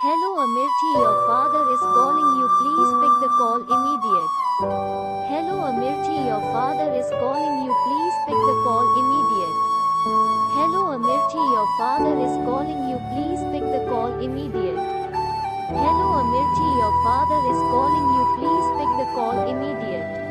Hello Amirti, your father is calling you. Please pick the call immediate. Hello Amirti, your father is calling you. Please pick the call immediate. Hello Amirti, your father is calling you. Please pick the call immediate. Hello Amirti, your father is calling you. Please pick the call immediate.